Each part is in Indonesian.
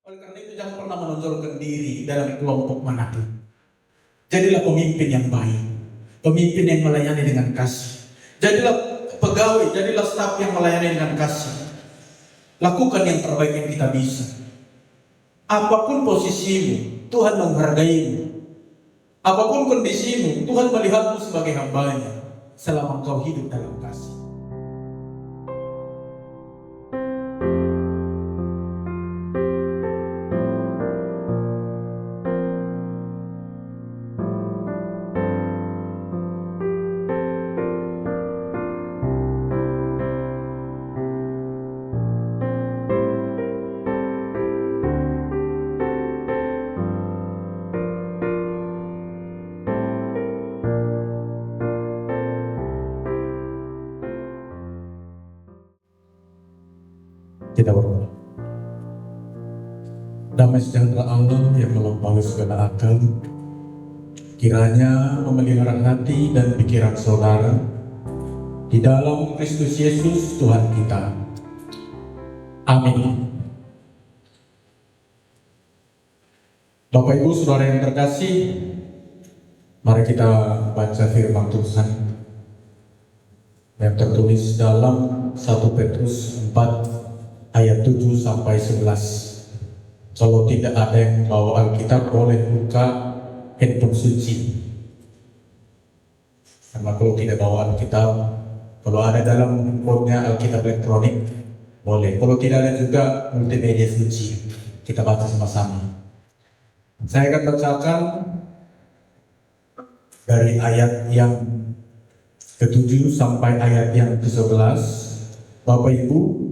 Oleh karena itu jangan pernah menonjolkan diri dalam kelompok manapun. Jadilah pemimpin yang baik, pemimpin yang melayani dengan kasih. Jadilah pegawai, jadilah staf yang melayani dengan kasih. Lakukan yang terbaik yang kita bisa. Apapun posisimu, Tuhan menghargaimu. Apapun kondisimu, Tuhan melihatmu sebagai hamba-Nya selama kau hidup dalam kasih. Kita berdoa. Damai sejahtera Allah yang melampaui segala akal, kiranya memelihara hati dan pikiran saudara di dalam Kristus Yesus Tuhan kita. Amin. Bapak Ibu Saudara yang terkasih, mari kita baca firman Tuhan yang tertulis dalam 1 Petrus 4 ayat 7 sampai 11. Kalau tidak ada yang bawa Alkitab, boleh buka handphone suci. Karena kalau tidak bawa Alkitab, kalau ada dalam handphonenya Alkitab elektronik, boleh. Kalau tidak ada juga multimedia suci, kita baca sama-sama. Saya akan bacakan dari ayat yang ke-7 sampai ayat yang ke-11. Bapak Ibu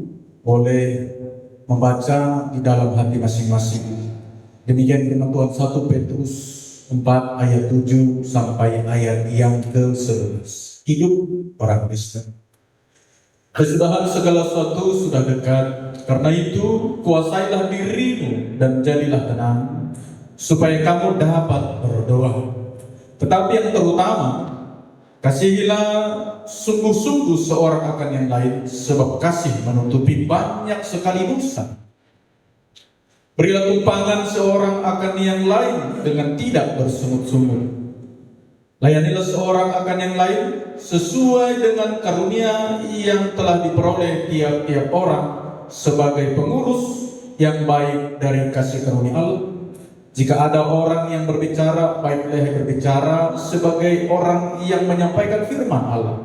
boleh membaca di dalam hati masing-masing. Demikian firman Tuhan 1 Petrus 4 ayat 7 sampai ayat yang ke-11. Hidup orang Kristen. Kesudahan segala sesuatu sudah dekat. Karena itu kuasailah dirimu dan jadilah tenang, supaya kamu dapat berdoa. Tetapi yang terutama, kasihilah sungguh-sungguh seorang akan yang lain, sebab kasih menutupi banyak sekali dosa. Berilah tumpangan seorang akan yang lain dengan tidak bersungut-sungut. Layanilah seorang akan yang lain sesuai dengan karunia yang telah diperoleh tiap-tiap orang sebagai pengurus yang baik dari kasih karunia Allah. Jika ada orang yang berbicara, baiklah yang berbicara sebagai orang yang menyampaikan firman Allah.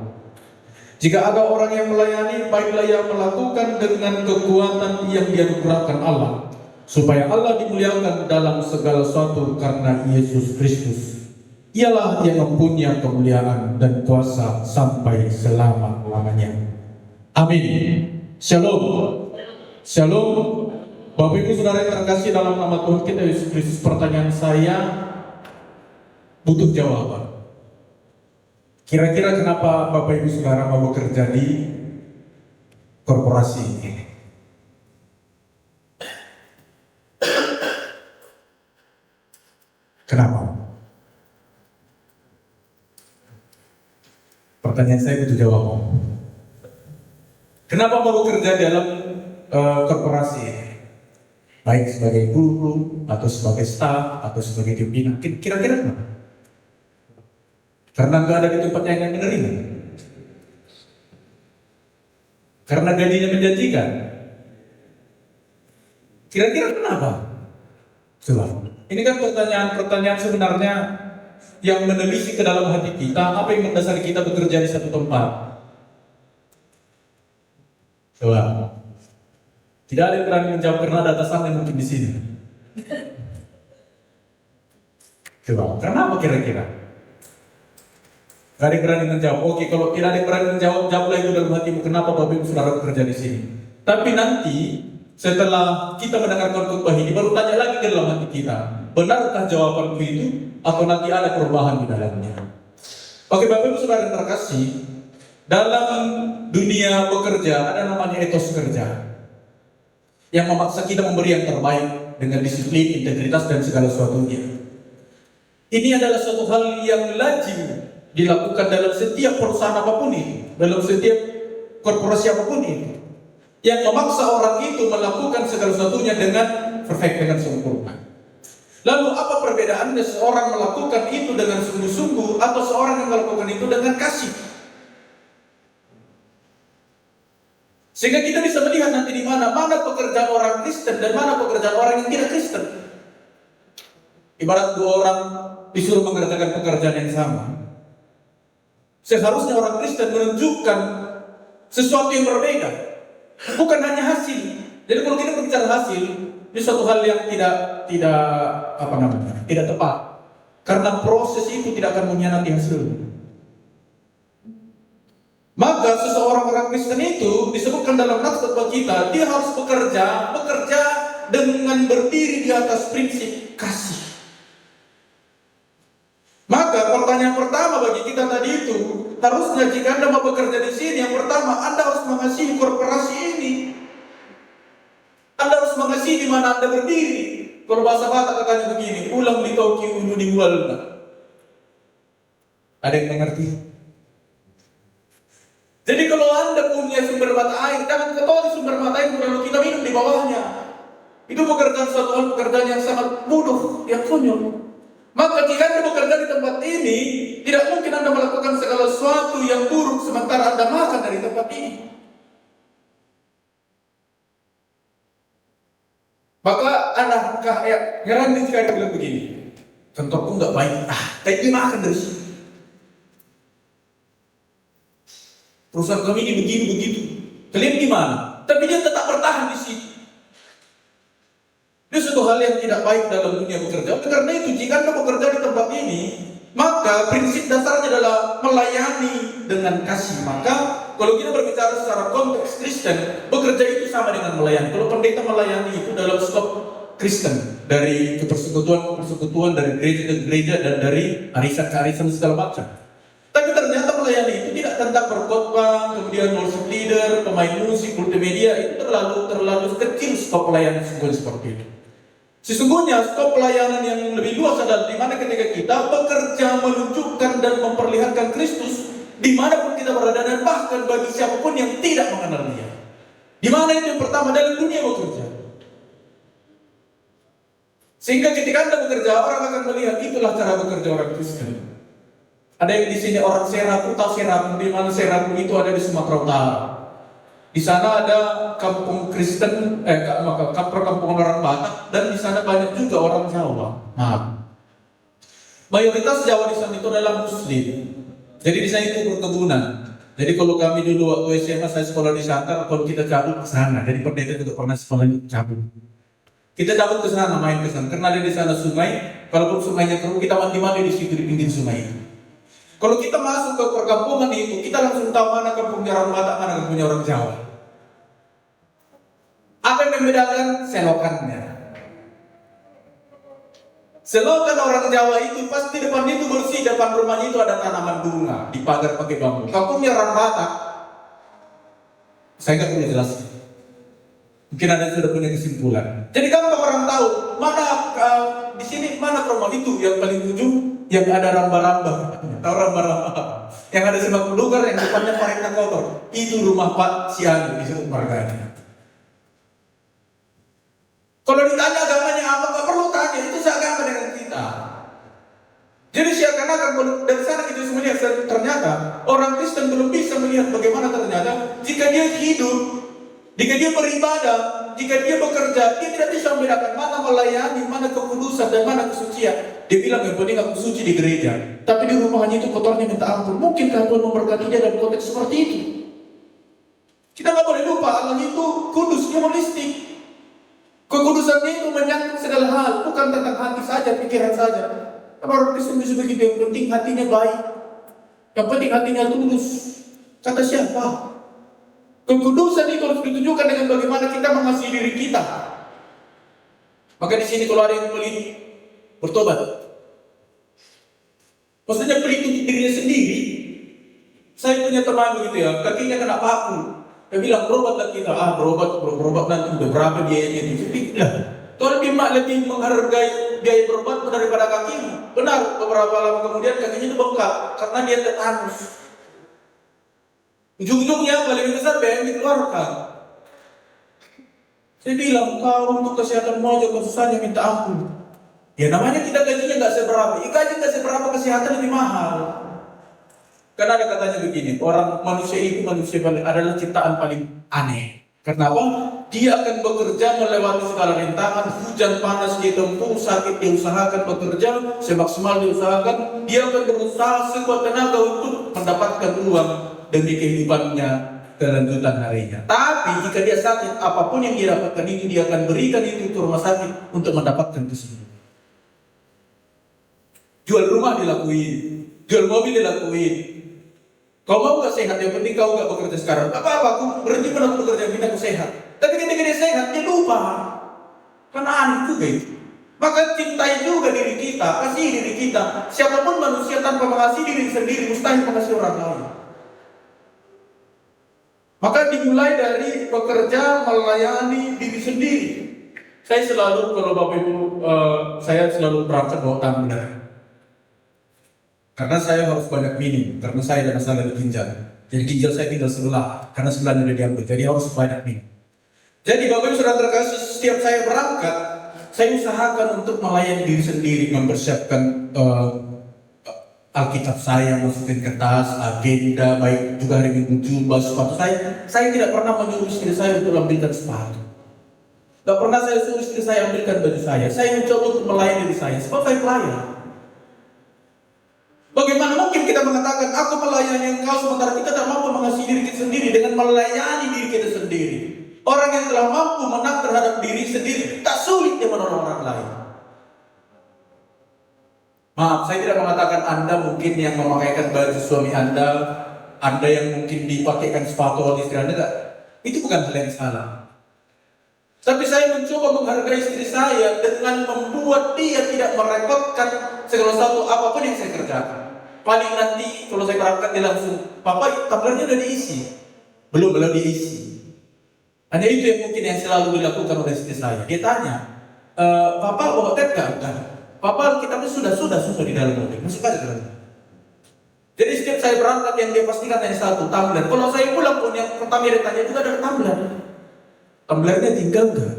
Jika ada orang yang melayani, baiklah yang melakukan dengan kekuatan yang dianugerahkan Allah, supaya Allah dimuliakan dalam segala sesuatu karena Yesus Kristus. Ialah yang mempunyai kemuliaan dan kuasa sampai selama-lamanya. Amin. Shalom. Shalom. Bapak Ibu Saudara yang terkasih dalam nama Tuhan kita Yesus Kristus, pertanyaan saya butuh jawaban. Kira-kira kenapa Bapak Ibu Saudara mau bekerja di korporasi ini? Kenapa? Pertanyaan saya butuh jawaban. Kenapa mau bekerja dalam korporasi ini? Baik sebagai guru, atau sebagai staf, atau sebagai pimpinan, kira-kira kenapa? Karena nggak ada di tempat yang menerima. Karena gajinya menjanjikan. Kira-kira kenapa? Coba. Ini kan pertanyaan sebenarnya yang menelisik ke dalam hati kita, apa yang mendasari kita bekerja di satu tempat. Coba. Tidak ada yang berani menjawab karena ada atasannya mungkin di sini. Coba, kenapa kira-kira? Gak ada yang berani menjawab. Oke, kalau tidak ada yang berani menjawab, jawablah itu dalam hatimu. Kenapa Bapak Ibu Saudara bekerja di sini? Tapi nanti setelah kita mendengarkan khotbah ini, baru tanya lagi ke dalam hati kita, benarkah jawabanku itu? Atau nanti ada perubahan di dalamnya? Oke, Bapak Ibu Saudara yang terkasih, dalam dunia bekerja ada namanya etos kerja, yang memaksa kita memberi yang terbaik dengan disiplin, integritas, dan segala sesuatunya. Ini adalah suatu hal yang lazim dilakukan dalam setiap perusahaan apapun itu, dalam setiap korporasi apapun itu, yang memaksa orang itu melakukan segala sesuatunya dengan perfect, dengan sempurna. Lalu apa perbedaannya seorang melakukan itu dengan sungguh-sungguh atau seorang yang melakukan itu dengan kasih? Sehingga kita bisa melihat nanti di mana pekerjaan orang Kristen dan mana pekerjaan orang yang tidak Kristen. Ibarat dua orang disuruh mengerjakan pekerjaan yang sama. Seharusnya orang Kristen menunjukkan sesuatu yang berbeda, bukan hanya hasil. Jadi kalau kita berbicara hasil, ini suatu hal yang tidak tepat. Karena proses itu tidak akan mengkhianati hasil. Maka seseorang orang Kristen itu disebutkan dalam nasihat kita, dia harus bekerja dengan berdiri di atas prinsip kasih. Maka pertanyaan pertama bagi kita tadi itu, harusnya jika Anda mau bekerja di sini, yang pertama Anda harus mengasihi korporasi ini. Anda harus mengasihi di mana Anda berdiri. Kalau bahasa Batak katanya begini, ulang di toki ulu di walna. Ada yang mengerti? Jadi kalau Anda punya sumber mata air, jangan ketoli sumber mata air lalu kita minum di bawahnya. Itu pekerjaan yang sangat bodoh, yang konyol. Maka jika Anda bekerja di tempat ini, tidak mungkin Anda melakukan segala sesuatu yang buruk sementara Anda makan dari tempat ini. Maka anak kayak heran jika dia bilang begini, contohku nggak baik, kayak dia makan dari sini. Perusahaan kami ini begini begitu. Kalian gimana? Tapi dia tetap bertahan di sini. Ini suatu hal yang tidak baik dalam dunia bekerja. Karena itu jika Anda bekerja di tempat ini, maka prinsip dasarnya adalah melayani dengan kasih. Maka kalau kita berbicara secara konteks Kristen, bekerja itu sama dengan melayani. Kalau pendeta melayani itu dalam skop Kristen, dari persekutuan, dari gereja ke gereja, dan dari arisan ke arisan segala macam. Tapi ternyata melayani itu tidak tentang berkhotbah, kemudian worship leader, pemain musik, multimedia, itu terlalu kecil skop pelayanan seperti itu. Sesungguhnya skop pelayanan yang lebih luas adalah di mana ketika kita bekerja menunjukkan dan memperlihatkan Kristus dimanapun kita berada, dan bahkan bagi siapapun yang tidak mengenal Dia. Di mana itu yang pertama dalam dunia bekerja. Sehingga ketika Anda bekerja, orang akan melihat itulah cara bekerja orang Kristen. Ada yang di sini orang Serapu, tahu Serapu? Di mana Serapu itu ada di Sumatera Utara. Di sana ada kampung Kristen, perkampungan orang Batak, dan di sana banyak juga orang Jawa. Mayoritas Jawa di sana itu adalah Muslim. Jadi di sana itu perkebunan. Jadi kalau kami dulu waktu SMA saya sekolah di Santar, kalau kita cabut ke sana, jadi pendeta juga pernah sekolah cabut. Kita cabut ke sana, main ke sana, karena ada di sana sungai. Kalaupun sungainya keruh, kita mandi-mandi di situ di pinggir sungai itu. Kalau kita masuk ke perkampungan itu, kita langsung tahu mana kampungnya orang Batak, mana kampungnya orang Jawa. Apa yang membedakan? Selokannya. Selokan orang Jawa itu pasti depan itu bersih, depan rumahnya itu ada tanaman bunga, dipagar pakai bambu. Kampungnya orang Batak, saya nggak punya jelaskan. Mungkin ada yang sudah punya kesimpulan. Jadi gampang orang tahu mana di sini mana rumah itu yang paling ujung yang ada ramba-ramba. Tahu ramba-ramba? Yang ada semak belukar yang depannya paritnya kotor. Itu rumah Pak Sianu disebut marganya. Kalau ditanya agamanya apa, nggak perlu tanya, itu seagama dengan kita. Jadi seakan-akan dari sana kita bisa melihat ternyata orang Kristen belum bisa melihat bagaimana ternyata jika dia hidup, jika dia beribadah, jika dia bekerja, dia tidak bisa membedakan mana melayani, mana kekudusan, dan mana kesucian. Dia bilang yang penting aku suci di gereja, tapi di rumahnya itu kotornya minta ampun. Mungkinkah Tuhan memberkati dia dalam konteks seperti itu? Kita nggak boleh lupa Allah itu kudus, dia holistik. Kekudusannya itu menyangkut segala hal, bukan tentang hati saja, pikiran saja. Tapi orang Kristen bisa begitu, yang penting hatinya baik, yang penting hatinya tulus. Kata siapa? Kekudusan itu harus ditunjukkan dengan bagaimana kita mengasihi diri kita. Maka di sini kalau ada yang pelit, bertobat. Maksudnya pelit untuk dirinya sendiri. Saya punya teman begitu ya, kakinya kena paku. Dia bilang berobatlah kita, berobat nanti udah berapa biayanya itu. Tuhan lebih menghargai biaya berobat daripada kakinya. Benar, beberapa lama kemudian kakinya itu bengkak karena dia tetanus. Ujung-ujungnya paling besar biaya yang dikeluarkan. Saya bilang, kau untuk kesehatan mau aja susahnya minta ampun. Ya namanya kita gajinya nggak seberapa, gaji nggak seberapa, kesehatan lebih mahal. Karena ada katanya begini, orang manusia itu adalah ciptaan paling aneh. Kenapa? Dia akan bekerja melewati segala rintangan, hujan panas ditempuh, sakit diusahakan bekerja, semaksimal diusahakan. Dia akan berusaha sekuat tenaga untuk mendapatkan uang demi kehidupannya kelanjutan harinya. Tapi jika dia sakit, apapun yang dia dapatkan itu dia akan berikan itu ke rumah sakit untuk mendapatkan kesembuhan. Jual rumah dilakuin, jual mobil dilakuin. Kau mau gak sehat? Yang penting kau gak bekerja sekarang. Apa-apa, aku berhenti pernah bekerja, minta aku sehat. Tapi ketika dia sehat, dia lupa. Karena aneh juga itu. Maka cintai juga diri kita, kasih diri kita. Siapapun manusia tanpa mengasihi diri sendiri, mustahil mengasihi orang lain. Maka dimulai dari bekerja melayani diri sendiri. Saya selalu, kalau Bapak Ibu, saya selalu berangkat bawa tumbler. Karena saya harus banyak minum, karena saya ada masalah di ginjal. Jadi ginjal saya tinggal sebelah, karena sebelahnya udah diambil, jadi harus banyak minum. Jadi Bapak Ibu sudah terkasih, setiap saya berangkat, saya usahakan untuk melayani diri sendiri, mempersiapkan Alkitab saya, masukin kertas, agenda, baik juga hari Minggu jubah, sepatu saya. Saya tidak pernah menyuruh istri saya untuk ambilkan sepatu. Tidak pernah saya suruh istri saya ambilkan baju saya. Saya mencoba untuk melayani diri saya, sebab saya pelayan. Bagaimana mungkin kita mengatakan aku melayani engkau sementara kita tak mampu mengasihi diri kita sendiri dengan melayani diri kita sendiri. Orang yang telah mampu menang terhadap diri sendiri tak sulit dia menolong orang lain. Maaf, saya tidak mengatakan Anda mungkin yang memakaikan baju suami Anda yang mungkin dipakaikan sepatu oleh istri Anda, tak. Itu bukan hal yang salah. Tapi saya mencoba menghargai istri saya dengan membuat dia tidak merepotkan segala sesuatu apapun yang saya kerjakan. Paling nanti kalau saya berangkat dia langsung, Papa tablernya udah diisi? Belum diisi. Hanya itu yang mungkin yang selalu dilakukan oleh istri saya. Dia tanya, Papa bawa teh gak? Papa kitabnya sudah di dalam mobil, masuk aja ke dalam. Jadi setiap saya berangkat yang dia pastikan hanya satu, tumbler. Kalau saya pulang pun yang pertama dia tanya juga ada tumbler. Tumblernya tinggal nggak?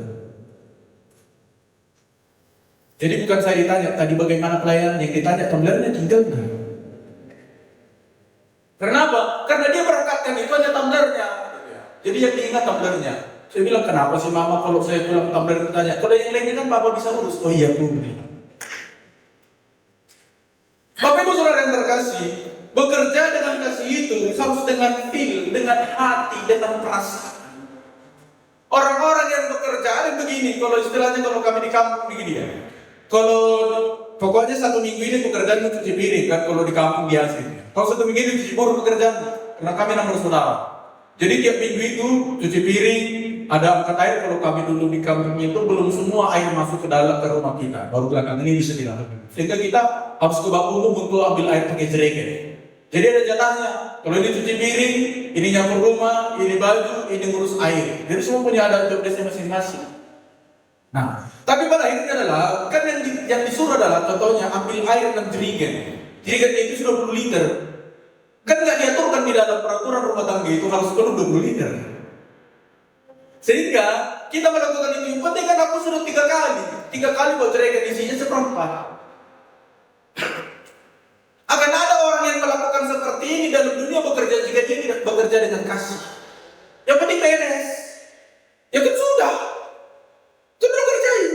Jadi bukan saya ditanya tadi bagaimana pelayanan, yang ditanya tumblernya tinggal nggak? Kenapa? Karena dia berangkatkan itu hanya tumblernya. Jadi yang diingat tumblernya. Saya bilang kenapa sih mama kalau saya pulang tumbler ditanya? Kalau yang lainnya kan papa bisa urus. Oh iya Bu. Bapak Ibu Saudara yang terkasih, bekerja dengan kasih itu harus dengan feel, dengan hati, dengan perasaan. Orang-orang yang bekerja ada begini, kalau istilahnya kalau kami di kampung begini ya. Kalau pokoknya satu minggu ini pekerjaan cuci piring kan, kalau di kampung biasa. Kalau satu minggu ini cuci piring pekerjaan, karena kami 6 saudara. Jadi tiap minggu itu cuci piring, ada angkat air. Kalau kami dulu di kampung itu belum semua air masuk ke dalam ke rumah kita, baru belakangan ini bisa dilakukan. Sehingga kita harus ke Bakungu untuk ambil air pakai jerigen. Jadi ada jatahnya. Kalau ini cuci piring, ini nyapu rumah, ini baju, ini ngurus air. Jadi semua punya ada job desk masing-masing. Nah, tapi pada akhirnya adalah kan yang disuruh adalah contohnya ambil air 6 jerigen. Jerigen itu sudah 20 liter. Kan nggak diaturkan di dalam peraturan rumah tangga itu harus penuh 20 liter. Sehingga kita melakukan itu. Penting kan aku sudah 3 kali buat jerigen isinya seperempat. Akan ada orang yang melakukan seperti ini dalam dunia bekerja jika dia tidak bekerja dengan kasih. Yang penting beres. Ya kan sudah. Sudah kerjain.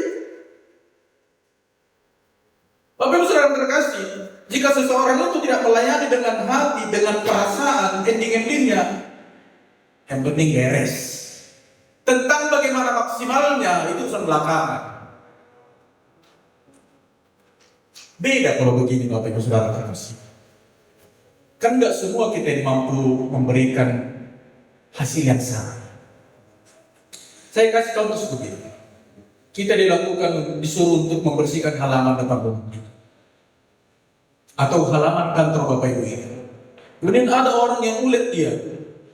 Bapak Ibu Saudara terkasih, jika seseorang itu tidak melayani dengan hati, dengan perasaan, ending-endingnya, yang penting beres. Tentang bagaimana maksimalnya itu urusan belakangan. Beda kalau begini Bapak Ibu Saudara terkasih. Kan nggak semua kita yang mampu memberikan hasil yang sama. Saya kasih contoh begini. Kita disuruh untuk membersihkan halaman depan rumah kita. Atau halaman kantor Bapak Ibu ini. Kemudian ada orang yang ulet dia.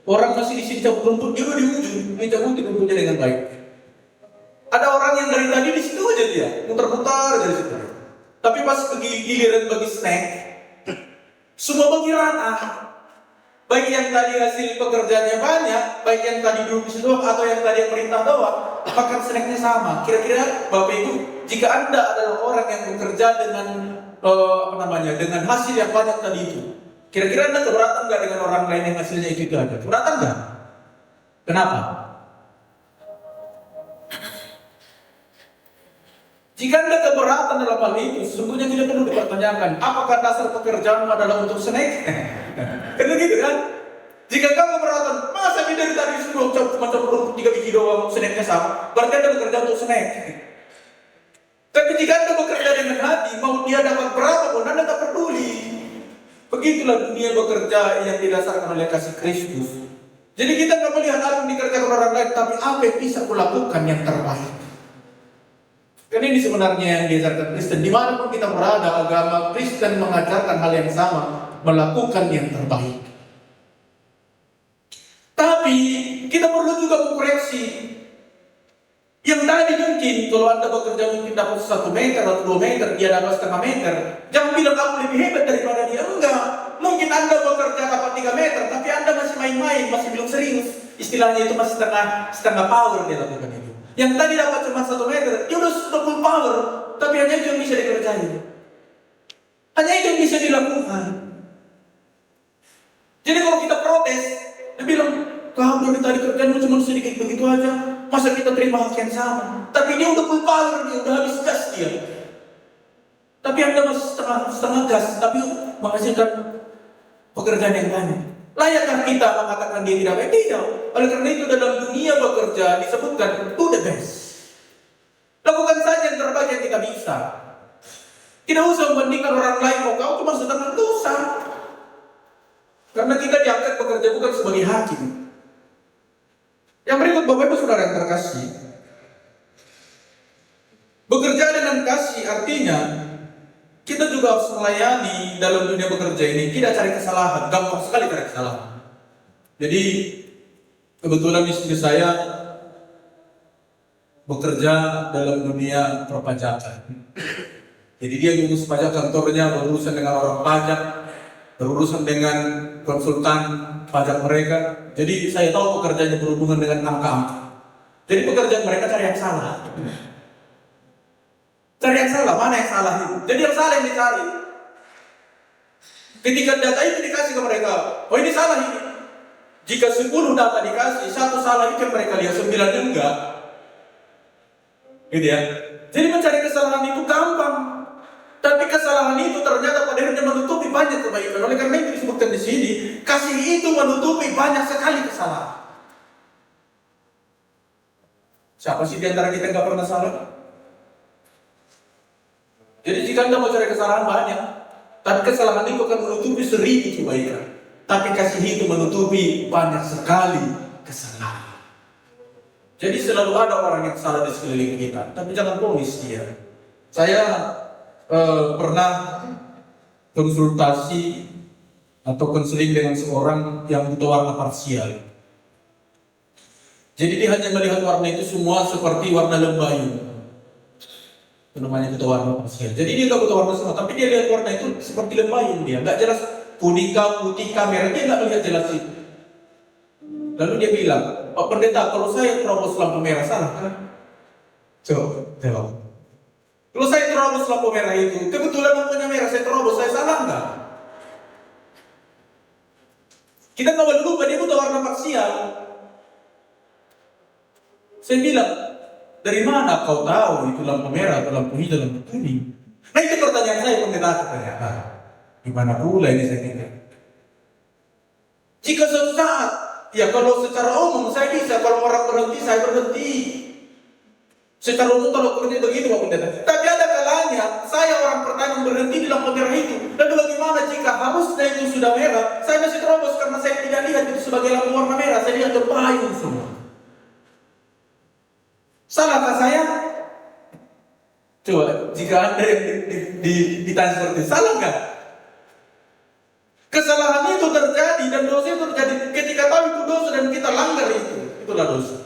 Orang masih di sini cabut rumput, dia di ujung, dia cabut rumputnya dengan baik. Ada orang yang dari tadi di situ aja dia, muter-muter dari situ. Tapi pas pergi giliran bagi snack, semua bagi rata. Baik yang tadi hasil pekerjaannya banyak, baik yang tadi duduk di situ atau yang tadi yang perintah doang, makan snacknya sama. Kira-kira Bapak Ibu, jika Anda adalah orang yang bekerja dengan dengan hasil yang banyak tadi itu, kira-kira Anda keberatan nggak dengan orang lain yang hasilnya itu ada? Keberatan nggak? Kenapa? Jika Anda keberatan dalam hal itu, sesungguhnya tidak perlu dipertanyakan, apakah dasar pekerjaanmu adalah untuk snack? Karena gitu kan? Jika kamu keberatan, masa dari tadi suruh cuma 3 biji doang snacknya sama, berarti Anda bekerja untuk snack. Tapi jika Anda bekerja dengan hati, mau dia dapat berapa pun Anda tak peduli. Begitulah dunia bekerja yang didasarkan oleh kasih Kristus. Jadi kita tidak melihat apa yang dikerjakan orang lain, tapi apa yang bisa kulakukan yang terbaik. Karena ini sebenarnya yang diajarkan Kristen. Dimanapun kita berada, agama Kristen mengajarkan hal yang sama, melakukan yang terbaik. Tapi kita perlu juga mengkoreksi. Yang tadi mungkin kalau Anda bekerja mungkin dapat 1 meter atau 2 meter, dia dapat 1/2 meter. Jangan bilang aku lebih hebat daripada dia. Enggak. Mungkin Anda bekerja dapat 3 meter, tapi Anda masih main-main, masih belum serius. Istilahnya itu masih setengah power dia lakukan itu. Yang tadi dapat cuma 1 meter, dia udah full power, tapi hanya itu yang bisa dikerjain. Hanya itu yang bisa dilakukan. Jadi kalau kita protes, dia bilang, kamu dari tadi kerjaan cuma sedikit begitu aja, masa kita terima hak yang sama? Tapi dia udah full power, dia udah habis gas dia. Tapi Anda masih setengah gas, tapi menghasilkan pekerjaan yang banyak. Layakkah kita mengatakan dia tidak baik? Tidak. Oleh karena itu dalam dunia bekerja disebutkan do the best. Lakukan saja yang terbaik yang kita bisa. Tidak usah membandingkan orang lain. Oh, kau cuma setengah dosa. Karena kita diangkat bekerja bukan sebagai hakim. Yang berikut Bapak Ibu Saudara yang terkasih, bekerja dengan kasih artinya kita juga harus melayani dalam dunia bekerja ini, tidak cari kesalahan, gampang sekali cari kesalahan. Jadi kebetulan istri saya bekerja dalam dunia perpajakan. Jadi dia ngurus pajak kantornya, berurusan dengan orang pajak, berurusan dengan konsultan pajak mereka. Jadi saya tahu pekerjaannya berhubungan dengan angka-angka. Jadi pekerjaan mereka cari yang salah. Cari yang salah, mana yang salah itu? Jadi yang salah yang dicari. Ketika data itu dikasih ke mereka, oh ini salah ini. Jika 10 data dikasih, 1 salah itu yang mereka lihat, 9 enggak. Gitu ya. Jadi mencari kesalahan itu gampang. Tapi kesalahan itu ternyata pada akhirnya menutupi banyak kebaikan. Oleh karena itu disebutkan di sini, kasih itu menutupi banyak sekali kesalahan. Siapa sih di antara kita nggak pernah salah? Jadi jika Anda mau cari kesalahan banyak, tapi kesalahan itu akan menutupi 1000 kebaikan. Tapi kasih itu menutupi banyak sekali kesalahan. Jadi selalu ada orang yang salah di sekeliling kita, tapi jangan ponis dia. Saya pernah konsultasi atau konseling dengan seorang yang butuh warna parsial. Jadi dia hanya melihat warna itu semua seperti warna lembayu. Itu namanya butuh warna parsial. Jadi dia nggak butuh warna semua, tapi dia lihat warna itu seperti lembayu dia, nggak jelas kuning, putih, merah, dia nggak melihat jelas itu. Lalu dia bilang, Pak Pendeta, kalau saya terobos lampu merah salah kan? Coba jawab. Kalau saya terobos lampu merah itu, kebetulan lampunya merah, saya terobos, saya salah nggak? Kita nggak boleh lupa dia butuh warna parsial. Saya bilang, dari mana kau tahu itu lampu merah atau lampu hijau, lampu kuning? Nah itu pertanyaan saya, Pendeta katanya. Gimana pula ini saya kira? Jika suatu saat, ya kalau secara umum saya bisa, kalau orang berhenti saya berhenti. Secara umum kalau berhenti begitu Pak Pendeta. Tapi ada kalanya saya orang pertama berhenti di lampu merah itu. Lalu bagaimana jika harusnya itu sudah merah, saya masih terobos karena saya tidak lihat itu sebagai lampu warna merah, saya lihat lembayu semua. Salahkah saya? Coba, jika Anda yang ditanya seperti itu, salah nggak? Kesalahan itu terjadi dan dosa itu terjadi ketika tahu itu dosa dan kita langgar itulah dosa.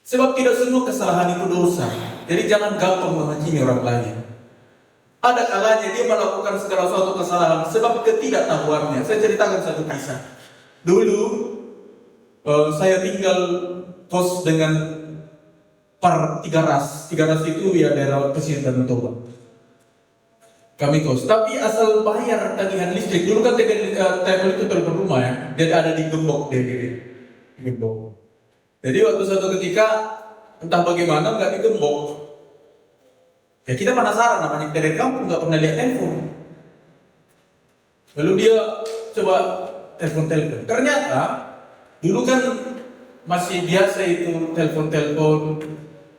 Sebab tidak semua kesalahan itu dosa. Jadi jangan gampang menghakimi orang lain. Ada kalanya dia melakukan segala suatu kesalahan sebab ketidaktahuannya. Saya ceritakan satu kisah. Dulu saya tinggal kos dengan tiga ras. Tiga ras itu ya daerah pesisir dan Toba. Kami kos, tapi asal bayar tagihan listrik. Dulu kan telepon itu telepon rumah ya. Dia ada di gembok dia di gembok. Jadi waktu suatu ketika entah bagaimana nggak digembok. Ya kita penasaran, namanya kita dari kampung nggak pernah lihat telepon. Lalu dia coba telepon. Ternyata dulu kan masih biasa itu telepon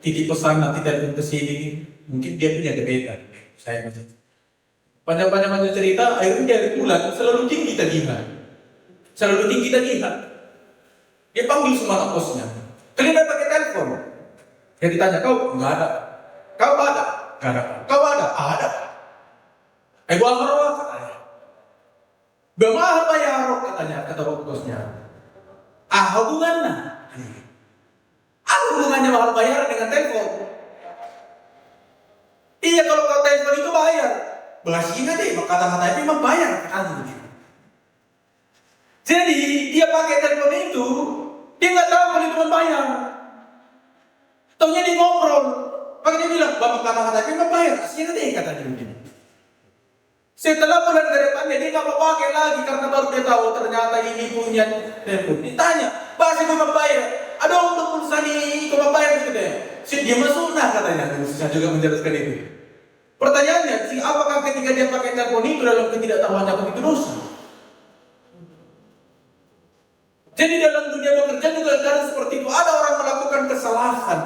titip pesan nanti telepon ke sini. Mungkin dia punya gebetan. Saya macam panjang cerita, akhirnya dari bulan selalu tinggi tagihan. Dia panggil semua anak kosnya. Kalian ada pakai telepon? Dia ditanya, kau nggak ada. Kau ada? Nggak ada. Kau ada? Ada. Gua marah katanya. Bagaimana bayar katanya kata bosnya. Hubungannya? Apa hubungannya mahal bayar dengan telepon? Iya kalau kau telepon itu bayar. Belasnya deh, kata-kata itu memang bayar kan begitu. Jadi dia pakai telepon itu, dia nggak tahu kalau itu membayar. Taunya dia ngobrol, makanya dia bilang, bapak kata-kata itu membayar, kasihan deh katanya begini. Setelah bulan ke depannya dia nggak mau pakai lagi karena baru dia tahu ternyata ini punya telepon. Ditanya, pasti kau membayar? Ada untuk pulsa nih, kau membayar gitu deh. Dia masuk katanya, saya juga menjelaskan itu. Pertanyaannya, apakah ketika dia pakai telepon itu dalam ketidaktahuannya begitu dosa? Jadi dalam dunia bekerja juga kadang seperti itu. Ada orang melakukan kesalahan,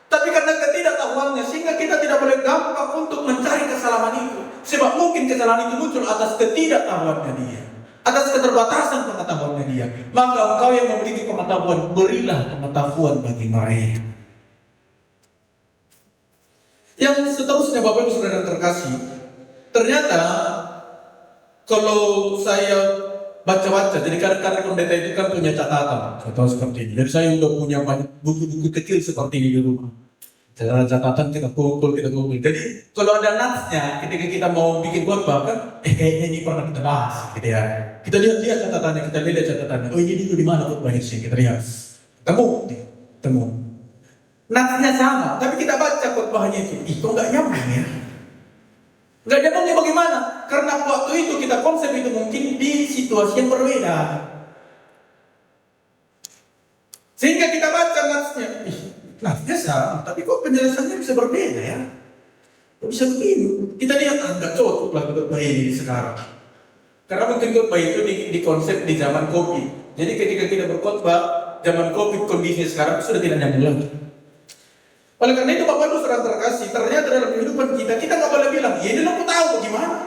tapi karena ketidaktahuannya sehingga kita tidak boleh gampang untuk mencari kesalahan itu. Sebab mungkin kesalahan itu muncul atas ketidaktahuannya dia, atas keterbatasan pengetahuannya dia. Maka engkau yang memiliki pengetahuan, berilah pengetahuan bagi mereka. Yang seterusnya Bapak Ibu Saudara terkasih, ternyata kalau saya baca-baca, jadi kadang-kadang pendeta itu kan punya catatan seperti ini. Jadi saya udah punya banyak buku-buku kecil seperti ini di rumah. Catatan kita kumpul. Jadi kalau ada natsnya, ketika kita mau bikin khotbah kan, kayaknya ini pernah kita bahas, gitu ya. Kita lihat catatannya. Oh ini dulu di mana khotbahnya sih? Kita lihat. Temu. Natsnya sama, tapi kita baca khotbahnya itu, kok nggak nyambung ya? Nggak nyambungnya bagaimana? Karena waktu itu kita konsep itu mungkin di situasi yang berbeda. Sehingga kita baca natsnya, natsnya sama, tapi kok penjelasannya bisa berbeda ya? Kok bisa begini? Kita lihat nggak cocok lah khotbah ini sekarang. Karena mungkin khotbah itu di konsep di zaman Covid. Jadi ketika kita berkhotbah zaman Covid, kondisinya sekarang sudah tidak nyambung lagi. Oleh karena itu Bapak Ibu Saudara terkasih, ternyata dalam kehidupan kita nggak boleh bilang, ya ini aku tahu gimana.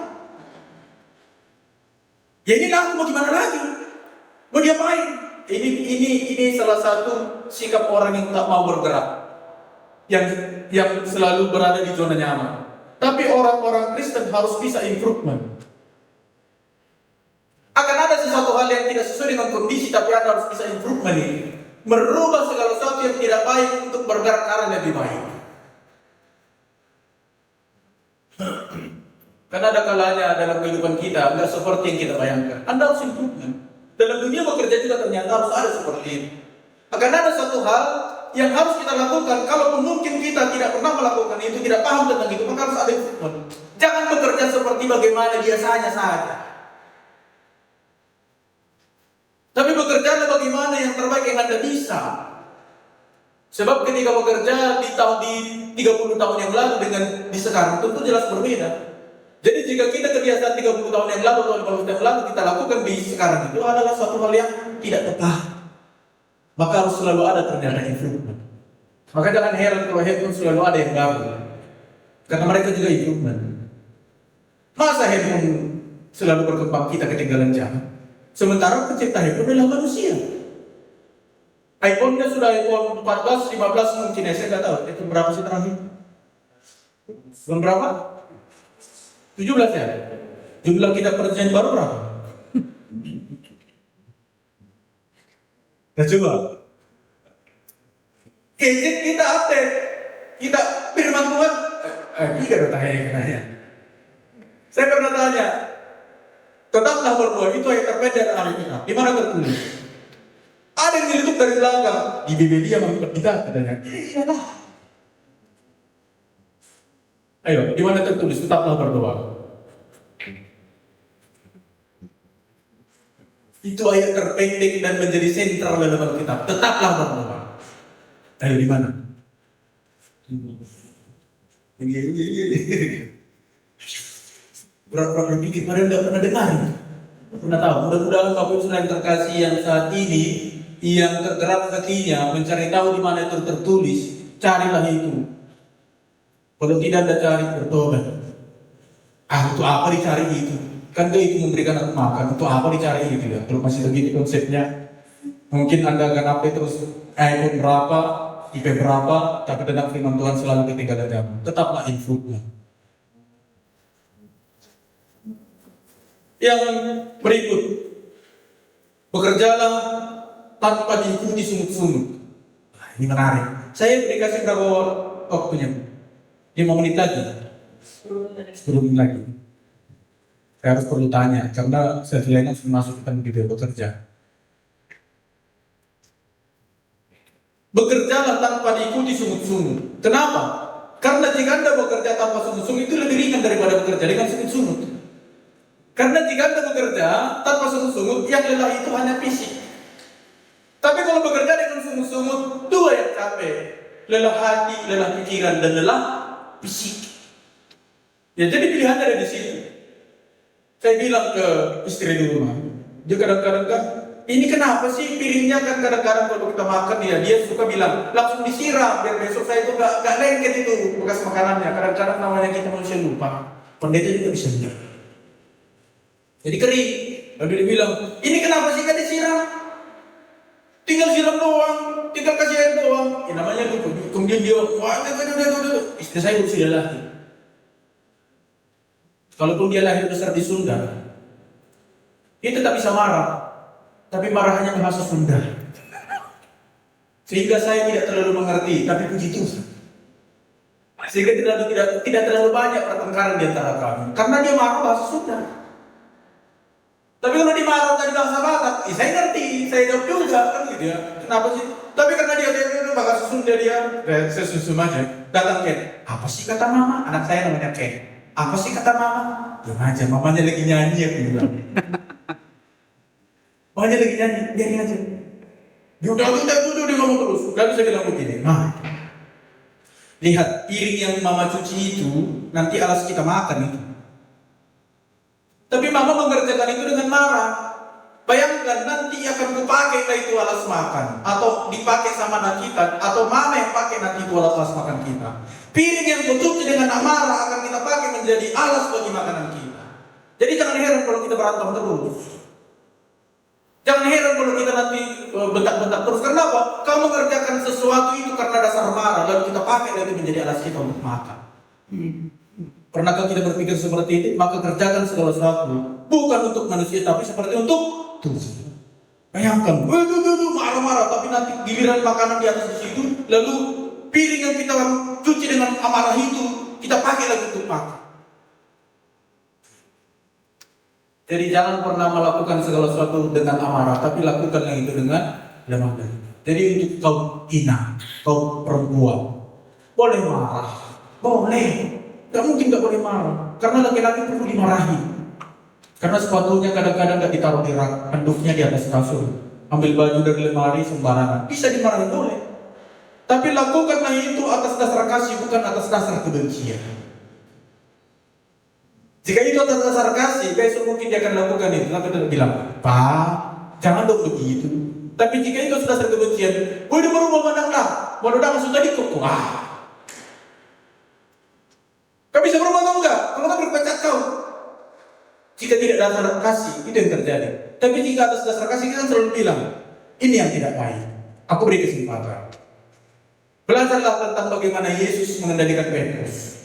Ya ini aku mau gimana lagi? Mau diapain? Ini salah satu sikap orang yang tak mau bergerak, yang selalu berada di zona nyaman. Tapi orang-orang Kristen harus bisa improvement. Akan ada sesuatu hal yang tidak sesuai dengan kondisi, tapi Anda harus bisa improvement ini. Merubah segala sesuatu yang tidak baik untuk bergerak ke arah yang lebih baik. Karena ada kalanya dalam kehidupan kita nggak seperti yang kita bayangkan. Anda harus improvement. Dalam dunia bekerja juga ternyata harus ada seperti ini. Akan ada satu hal yang harus kita lakukan. Kalau mungkin kita tidak pernah melakukan itu, tidak paham tentang itu, maka harus ada improvement. Jangan bekerja seperti bagaimana biasanya saja. Tapi bekerja bagaimana yang terbaik yang Anda bisa. Sebab ketika bekerja di 30 tahun yang lalu dengan di sekarang tentu jelas berbeda. Jadi jika kita kebiasaan 30 tahun yang lalu atau 50 tahun yang lalu kita lakukan di sekarang itu adalah suatu hal yang tidak tepat. Maka harus selalu ada ternyata improvement. Maka jangan heran kalau handphone selalu ada yang baru. Karena mereka juga improvement. Masa handphone selalu berkembang kita ketinggalan zaman? Sementara pencipta handphone adalah manusia. iPhone-nya sudah iPhone 14, 15 mungkin ya, saya nggak tahu. Itu berapa sih terakhir? Belum berapa? 17 ya? Jumlah kita perjanjian baru berapa? Nah coba. Gadget kita update. Kita firman Tuhan. Tidak bertanya. Saya pernah tanya, tetaplah berdoa, itu ayat terpendek dari Alkitab. Di mana tertulis? Ada yang ditutup dari belakang. Di Biblia menurut kita katanya. Iyalah. Ayo, di mana tertulis? Tetaplah berdoa. Itu ayat terpendek dan menjadi sentral dalam Alkitab. Tetaplah berdoa. Ayo, di mana? Berat-berat berpikir, padahal tidak pernah dengar. Pernah tahu, mudah-mudahan Bapak Ibu Saudara yang terkasih yang saat ini yang tergerak hatinya mencari tahu di mana itu tertulis, carilah itu. Kalau tidak Anda cari, bertobat. Untuk apa dicari itu? Kan dia itu memberikan aku makan, untuk apa dicari itu ya? Kalau masih begini konsepnya, mungkin Anda akan update terus iPhone berapa, IP berapa, tapi tentang firman Tuhan selalu ketinggalan zaman. Tetaplah infonya. Yang berikut, bekerjalah tanpa diikuti sungut-sungut. Nah, ini menarik. Saya dikasih berapa waktunya? 5 menit lagi. 10 menit lagi. Saya harus perlu tanya, karena setidaknya sudah masuk kita begitu bekerja. Bekerjalah tanpa diikuti sungut-sungut. Kenapa? Karena jika Anda bekerja tanpa sungut-sungut itu lebih ringan daripada bekerja dengan sungut-sungut. Karena jika Anda bekerja tanpa sungut-sungut, yang lelah itu hanya fisik. Tapi kalau bekerja dengan sungut-sungut, dua yang capek. Lelah hati, lelah pikiran, dan lelah fisik. Ya, jadi pilihan ada di sini. Saya bilang ke istri di rumah, dia kadang-kadang kan, ini kenapa sih piringnya kan kadang-kadang kalau kita makan ya, dia suka bilang, langsung disiram, biar besok saya itu gak lengket itu bekas makanannya. Kadang-kadang namanya kita manusia lupa. Pendeta juga bisa bilang. Jadi kering. Lalu dia bilang, ini kenapa sih kan disiram? Tinggal siram doang, tinggal kasih air doang. Ya namanya lupa. Kemudian dia, wah, istri saya sudah lahir. Kalaupun dia lahir besar di Sunda, dia tetap bisa marah, tapi marahnya bahasa Sunda. Sehingga saya tidak terlalu mengerti, tapi puji Tuhan. Sehingga tidak terlalu banyak pertengkaran di antara kami, karena dia marah bahasa Sunda. Tapi kalau dia marah tadi bahasa Batak, saya ngerti, saya jawab juga kan gitu ya. Kenapa sih? Tapi karena dia bahasa Sunda dia, saya susun aja. Datang Ken, apa sih kata mama? Anak saya namanya Ken. Apa sih kata mama? Diam aja, mamanya lagi nyanyi aku bilang. Mamanya lagi nyanyi, biarin aja. Dia udah dia ngomong terus. Lalu saya bilang begini, Ma, lihat piring yang mama cuci itu nanti alas kita makan itu. Tapi mama mengerjakan itu dengan marah. Bayangkan nanti akan kupakai itu alas makan, atau dipakai sama anak kita, atau mama yang pakai nanti itu alas makan kita. Piring yang kucuci dengan amarah akan kita pakai menjadi alas bagi makanan kita. Jadi jangan heran kalau kita berantem terus. Jangan heran kalau kita nanti bentak-bentak terus. Kenapa? Kamu mengerjakan sesuatu itu karena dasar marah, lalu kita pakai itu menjadi alas kita untuk makan. Pernahkah kita berpikir seperti itu? Maka kerjakan segala sesuatu bukan untuk manusia, tapi seperti untuk Tuhan. Bayangkan, marah-marah, tapi nanti giliran makanan di atas di situ, lalu piring yang kita cuci dengan amarah itu kita pakai lagi untuk makan. Jadi jangan pernah melakukan segala sesuatu dengan amarah, tapi lakukanlah itu dengan lemah lembut. Jadi untuk kaum ina, kaum perempuan, boleh marah, boleh. Gak mungkin gak boleh marah, karena laki-laki perlu dimarahi. Karena sepatunya kadang-kadang gak ditaruh di rak, handuknya di atas kasur. Ambil baju dari lemari sembarangan, bisa dimarahi boleh. Tapi lakukanlah itu atas dasar kasih, bukan atas dasar kebencian. Jika itu atas dasar kasih, besok mungkin dia akan lakukan itu. Lalu dia bilang, Pak, jangan dong begitu. Tapi jika itu atas dasar kebencian, gue udah baru mau mandang langsung tadi kok. Wah, kau bisa berubah atau enggak? Kalau tak berpecat kau. Jika tidak dasar kasih, itu yang terjadi. Tapi jika atas dasar kasih, kita selalu bilang, ini yang tidak baik. Aku beri kesempatan. Belajarlah tentang bagaimana Yesus mengendalikan Petrus.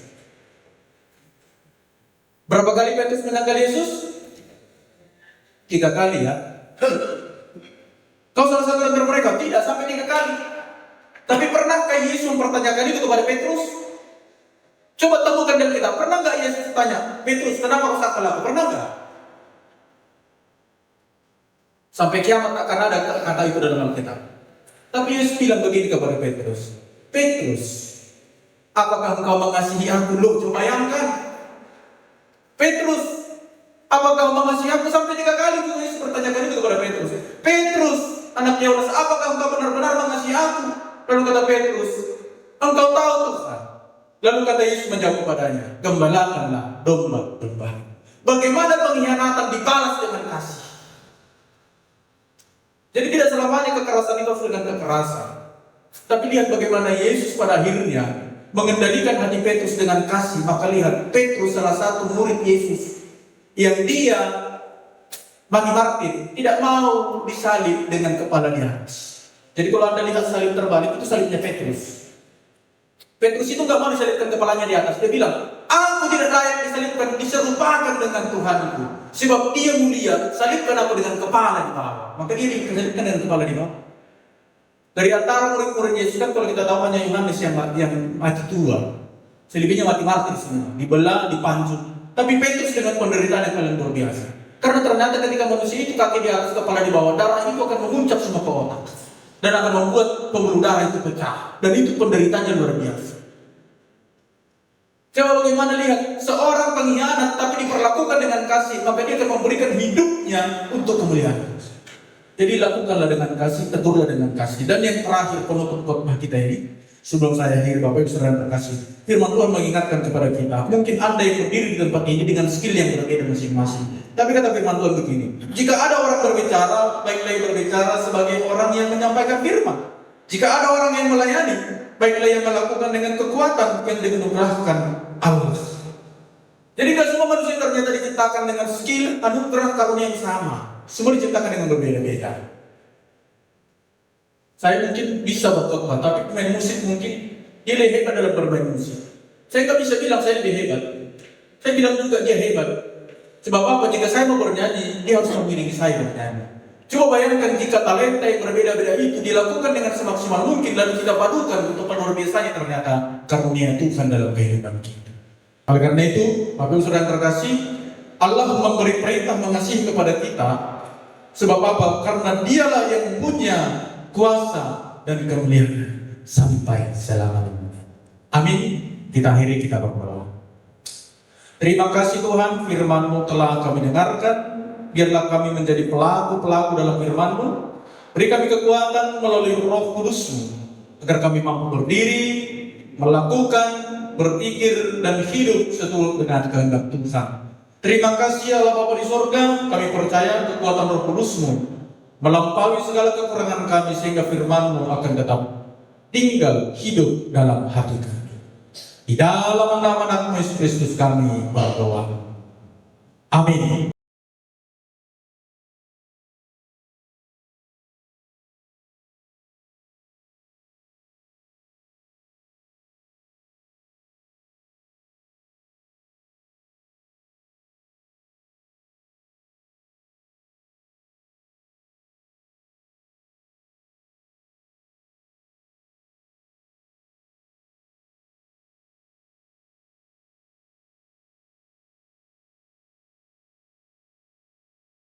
Berapa kali Petrus menangkal Yesus? 3 kali ya. Kau salah satu antara mereka? Tidak sampai 3 kali. Tapi pernahkah Yesus mempertanyakan itu kepada Petrus? Coba temukan dalam kitab. Pernah nggak Yesus tanya, Petrus, kenapa kau sakal aku? Pernah nggak? Sampai kiamat akan ada kata itu dalam Alkitab. Tapi Yesus bilang begini kepada Petrus, Petrus, apakah engkau mengasihi aku? Loh, coba bayangkan. Petrus, apakah engkau mengasihi aku? Sampai 3 kali Yesus bertanyakan itu kepada Petrus. Petrus, anak Yohanes, apakah engkau benar-benar mengasihi aku? Lalu kata Petrus, engkau tahu Tuhan. Lalu kata Yesus menjawab kepadanya, gembalakanlah domba-domba. Bagaimana pengkhianatan dibalas dengan kasih? Jadi tidak selamanya kekerasan itu harus dengan kekerasan. Tapi lihat bagaimana Yesus pada akhirnya mengendalikan hati Petrus dengan kasih. Maka lihat, Petrus salah satu murid Yesus yang dia, bagi Martin, tidak mau disalib dengan kepala di atas. Jadi kalau Anda lihat salib terbalik, itu salibnya Petrus. Petrus itu nggak mau disalibkan kepalanya di atas. Dia bilang, aku tidak layak disalibkan, diserupakan dengan Tuhanku. Sebab dia mulia, salibkan aku dengan kepala di bawah. Maka dia disalibkan dengan kepala di bawah. Dari antara murid-murid Yesus kan kalau kita tahu hanya Yohanes yang mati tua. Selebihnya mati martir semua, dibelah, dipancung. Tapi Petrus dengan penderitaan yang paling luar biasa. Karena ternyata ketika manusia itu kaki di atas, kepala di bawah, darah itu akan memuncak semua ke otak. Dan akan membuat pembuluh darah itu pecah. Dan itu penderitaannya luar biasa. Coba bagaimana lihat, seorang pengkhianat tapi diperlakukan dengan kasih, maka dia akan memberikan hidupnya untuk kemuliaan. Jadi lakukanlah dengan kasih, tegurlah dengan kasih. Dan yang terakhir penutup khotbah kita ini, sebelum saya akhiri Bapak Ibu Saudara terkasih, firman Tuhan mengingatkan kepada kita, mungkin Anda yang berdiri di tempat ini dengan skill yang berbeda masing-masing. Tapi kata firman Tuhan begini, jika ada orang berbicara, baiklah yang berbicara sebagai orang yang menyampaikan firman. Jika ada orang yang melayani, baiklah yang melakukan dengan kekuatan yang dianugerahkan Allah. Jadi tidak semua manusia ternyata diciptakan dengan skill, anugerah, karunia yang sama. Semua diciptakan dengan berbeda-beda. Saya mungkin bisa berkhotbah, tapi pemain musik mungkin dia lebih hebat dalam bermain musik. Saya nggak bisa bilang saya lebih hebat. Saya bilang juga dia hebat. Sebab apa? Jika saya mau bernyanyi, dia harus mengiringi saya bernyanyi. Coba bayangkan jika talenta yang berbeda-beda itu dilakukan dengan semaksimal mungkin, lalu kita padukan untuk luar biasanya ternyata karunia Tuhan dalam kehidupan kita. Oleh karena itu, Bapak Ibu Saudara terkasih, Allah memberi perintah mengasihi kepada kita. Sebab apa? Karena dialah yang punya kuasa dan kemuliaan sampai selama-lamanya. Amin. Kita akhiri, kita berdoa. Terima kasih Tuhan, firman-Mu telah kami dengarkan. Biarlah kami menjadi pelaku-pelaku dalam firman-Mu. Beri kami kekuatan melalui Roh Kudus-Mu, agar kami mampu berdiri, melakukan, berpikir, dan hidup seturut dengan kehendak Tuhan. Terima kasih Allah Bapa di sorga, kami percaya kekuatan Roh Kudus-Mu melampaui segala kekurangan kami, sehingga firman-Mu akan tetap tinggal hidup dalam hati kami. Di dalam nama Yesus Kristus kami berdoa. Amin.